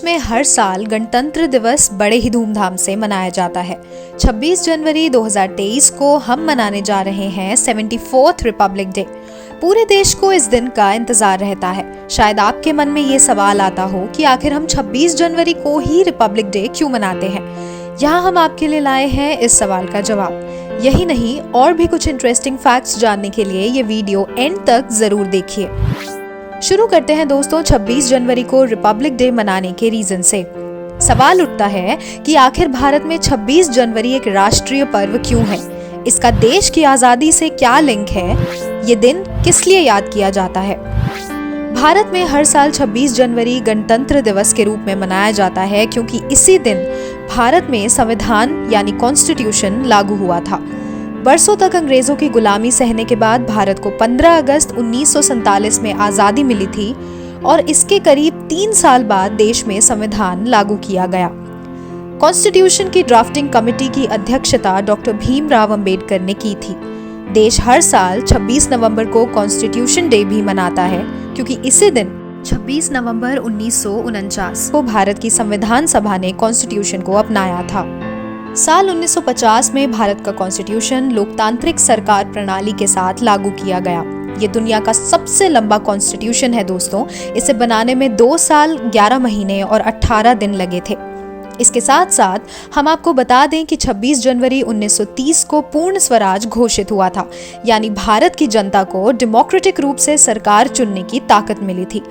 में हर साल गणतंत्र दिवस बड़े ही धूमधाम से मनाया जाता है। 26 जनवरी 2023 को हम मनाने जा रहे हैं 74th रिपब्लिक डे। पूरे देश को इस दिन का इंतजार रहता है। शायद आपके मन में ये सवाल आता हो कि आखिर हम 26 जनवरी को ही रिपब्लिक डे क्यों मनाते हैं। यहाँ हम आपके लिए लाए हैं इस सवाल का जवाब। यही नहीं, और भी कुछ इंटरेस्टिंग फैक्ट्स जानने के लिए ये वीडियो एंड तक जरूर देखिए। शुरू करते हैं दोस्तों 26 जनवरी को रिपब्लिक डे मनाने के रीजन से। सवाल उठता है कि आखिर भारत में 26 जनवरी एक राष्ट्रीय पर्व क्यों है, इसका देश की आजादी से क्या लिंक है, ये दिन किस लिए याद किया जाता है। भारत में हर साल 26 जनवरी गणतंत्र दिवस के रूप में मनाया जाता है क्योंकि इसी दिन भारत में संविधान यानी कॉन्स्टिट्यूशन लागू हुआ था। बरसों तक अंग्रेजों की गुलामी सहने के बाद भारत को 15 अगस्त 1947 में आजादी मिली थी और इसके करीब 3 साल बाद देश में संविधान लागू किया गया। कॉन्स्टिट्यूशन की ड्राफ्टिंग कमेटी की अध्यक्षता डॉक्टर भीमराव अंबेडकर ने की थी। देश हर साल 26 नवंबर को कॉन्स्टिट्यूशन डे भी मनाता है क्योंकि इसी दिन 26 नवंबर 1949 को भारत की संविधान सभा ने कॉन्स्टिट्यूशन को अपनाया था। साल 1950 में भारत का कॉन्स्टिट्यूशन लोकतांत्रिक सरकार प्रणाली के साथ लागू किया गया। ये दुनिया का सबसे लंबा कॉन्स्टिट्यूशन है दोस्तों। इसे बनाने में 2 साल 11 महीने और 18 दिन लगे थे। इसके साथ साथ हम आपको बता दें कि 26 जनवरी 1930 को पूर्ण स्वराज घोषित हुआ था, यानी भारत की जनता को डेमोक्रेटिक रूप से सरकार चुनने की ताकत मिली थी।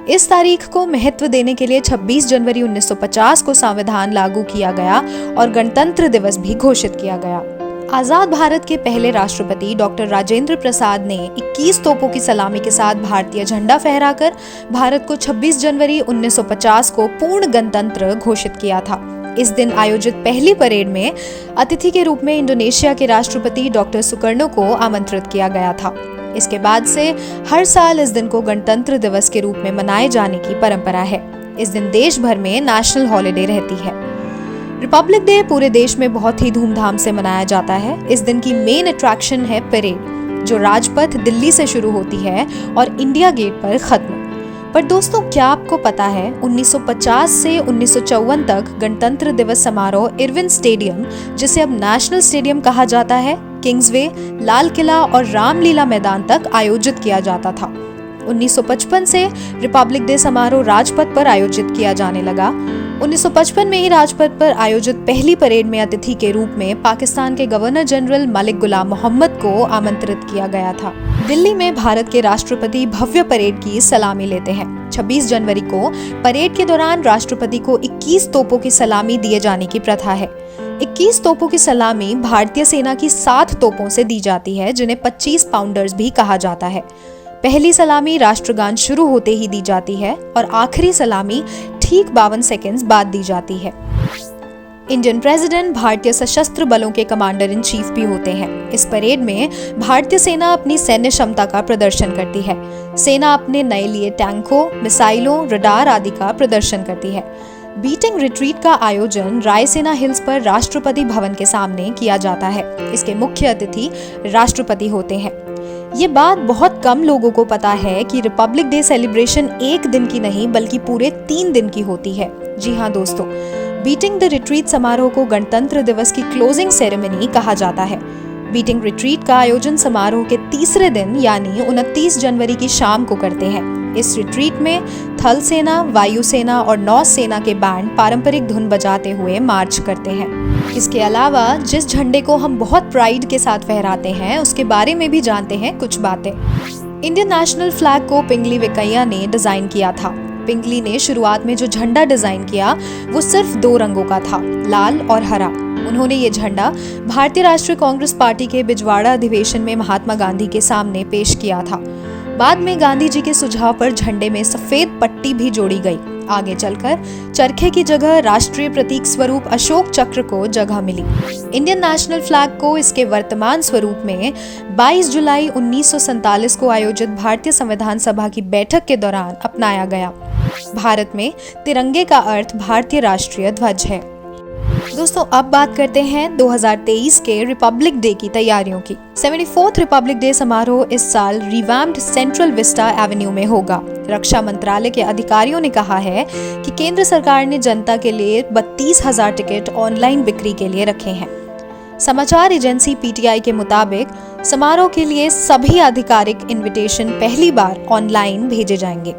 इस तारीख को महत्व देने के लिए 26 जनवरी 1950 को संविधान लागू किया गया और गणतंत्र दिवस भी घोषित किया गया। आजाद भारत के पहले राष्ट्रपति डॉक्टर राजेंद्र प्रसाद ने 21 तोपों की सलामी के साथ भारतीय झंडा फहराकर भारत को 26 जनवरी 1950 को पूर्ण गणतंत्र घोषित किया था। इस दिन आयोजित पहली परेड में अतिथि के रूप में इंडोनेशिया के राष्ट्रपति डॉक्टर सुकर्णो को आमंत्रित किया गया था। इसके बाद से हर साल इस दिन को गणतंत्र दिवस के रूप में मनाए जाने की परंपरा है। इस दिन देश भर में नेशनल हॉलिडे रहती है। रिपब्लिक डे पूरे देश में बहुत ही धूमधाम से मनाया जाता है। इस दिन की मेन अट्रैक्शन है परेड, जो राजपथ दिल्ली से शुरू होती है और इंडिया गेट पर खत्म। पर दोस्तों, क्या आपको पता है 1950 से 1954 तक गणतंत्र दिवस समारोह इरविन स्टेडियम, जिसे अब नेशनल स्टेडियम कहा जाता है, किंग्सवे, लाल किला और रामलीला मैदान तक आयोजित किया जाता था। 1955 से रिपब्लिक डे समारोह राजपथ पर आयोजित किया जाने लगा। 1955 में ही राजपथ पर आयोजित पहली परेड में अतिथि के रूप में पाकिस्तान के गवर्नर जनरल मलिक गुलाम मोहम्मद को आमंत्रित किया गया था। दिल्ली में भारत के राष्ट्रपति भव्य परेड की सलामी लेते हैं। 26 जनवरी को परेड के दौरान राष्ट्रपति को 21 तोपों की सलामी दिए जाने की प्रथा है। 21 तोपों की सलामी भारतीय सेना की 7 तोपों से दी जाती है, जिन्हें 25 पाउंडर्स भी कहा जाता है। पहली सलामी राष्ट्रगान शुरू होते ही दी जाती है और आखिरी सलामी ठीक 52 सेकंड्स बाद दी जाती है। इंडियन प्रेसिडेंट भारतीय सशस्त्र बलों के कमांडर इन चीफ भी होते हैं। इस परेड में भारतीय सेना अपनी सैन्य क्षमता का प्रदर्शन करती है। सेना अपने नए लिए टैंकों, मिसाइलों, रडार आदि का प्रदर्शन करती है। बीटिंग रिट्रीट का आयोजन रायसेना हिल्स पर राष्ट्रपति भवन के सामने किया जाता है। इसके मुख्य अतिथि राष्ट्रपति होते हैं। ये बात बहुत कम लोगों को पता है कि रिपब्लिक डे सेलिब्रेशन एक दिन की नहीं बल्कि पूरे 3 दिन की होती है। जी हाँ दोस्तों, बीटिंग द रिट्रीट समारोह को गणतंत्र दिवस की क्लोजिंग सेरेमनी कहा जाता है। बीटिंग रिट्रीट का आयोजन समारोह के तीसरे दिन यानी 29 जनवरी की शाम को करते हैं। इस रिट्रीट में थल सेना, वायुसेना और नौसेना के बैंड पारंपरिक धुन बजाते हुए मार्च करते हैं। इसके अलावा जिस झंडे को हम बहुत प्राइड के साथ फहराते हैं, उसके बारे में भी जानते हैं कुछ बातें। इंडियन नेशनल फ्लैग को पिंगली वेंकैया ने डिजाइन किया था। पिंगली ने शुरुआत में जो झंडा डिजाइन किया वो सिर्फ 2 रंगों का था, लाल और हरा। उन्होंने ये झंडा भारतीय राष्ट्रीय कांग्रेस पार्टी के बिजवाड़ा अधिवेशन में महात्मा गांधी के सामने पेश किया था। बाद में गांधी जी के सुझाव पर झंडे में सफेद पट्टी भी जोड़ी गई। आगे चलकर चरखे की जगह राष्ट्रीय प्रतीक स्वरूप अशोक चक्र को जगह मिली। इंडियन नेशनल फ्लैग को इसके वर्तमान स्वरूप में 22 जुलाई 1947 को आयोजित भारतीय संविधान सभा की बैठक के दौरान अपनाया गया। भारत में तिरंगे का अर्थ भारतीय राष्ट्रीय ध्वज है। दोस्तों अब बात करते हैं 2023 के रिपब्लिक डे की तैयारियों की। 74th रिपब्लिक डे समारोह इस साल रिवैम्प्ड सेंट्रल विस्टा एवेन्यू में होगा। रक्षा मंत्रालय के अधिकारियों ने कहा है कि केंद्र सरकार ने जनता के लिए 32,000 टिकट ऑनलाइन बिक्री के लिए रखे हैं। समाचार एजेंसी पीटीआई के मुताबिक समारोह के लिए सभी आधिकारिक इनविटेशन पहली बार ऑनलाइन भेजे जाएंगे।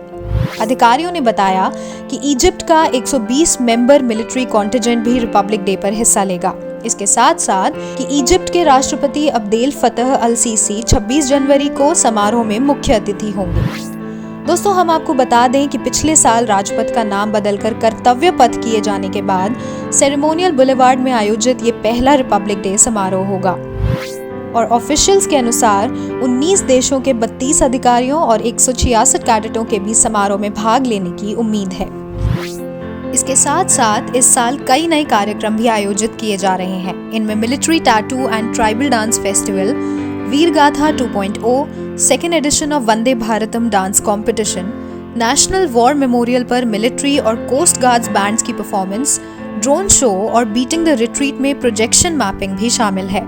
अधिकारियों ने बताया कि इजिप्ट का 120 मेंबर मिलिट्री कॉन्टिजेंट भी रिपब्लिक डे पर हिस्सा लेगा। इसके साथ साथ कि इजिप्ट के राष्ट्रपति अब्देल फतह अल सीसी 26 जनवरी को समारोह में मुख्य अतिथि होंगे। दोस्तों हम आपको बता दें कि पिछले साल राजपथ का नाम बदलकर कर्तव्य पथ किए जाने के बाद सेरेमोनियल बुलेवार्ड में आयोजित ये पहला रिपब्लिक डे समारोह होगा और ऑफिशियल्स के अनुसार 19 देशों के 32 अधिकारियों और 166 कैडेटों के भी समारोह में भाग लेने की उम्मीद है। इसके साथ साथ इस साल कई नए कार्यक्रम भी आयोजित किए जा रहे हैं। इनमें military tattoo and tribal dance festival, Veer Gatha 2.0, second edition of Vande Bharatam dance competition, national war memorial पर मिलिट्री और कोस्ट गार्ड्स बैंड्स की परफॉर्मेंस, ड्रोन शो और बीटिंग द रिट्रीट में प्रोजेक्शन मैपिंग भी शामिल है।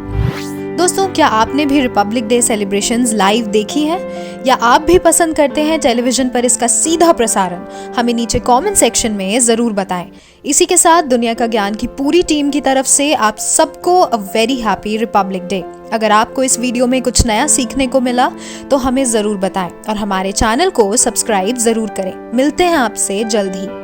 दोस्तों क्या आपने भी रिपब्लिक डे सेलिब्रेशंस लाइव देखी हैं या आप भी पसंद करते हैं टेलीविजन पर इसका सीधा प्रसारण? हमें नीचे कमेंट सेक्शन में ज़रूर बताएं। इसी के साथ दुनिया का ज्ञान की पूरी टीम की तरफ से आप सबको a very happy Republic day. अगर आपको इस वीडियो में कुछ नया सीखने को मिला तो हमें ज़रूर बताएं और हमारे चैनल को सब्सक्राइब ज़रूर करें। मिलते हैं आपसे जल्द ही।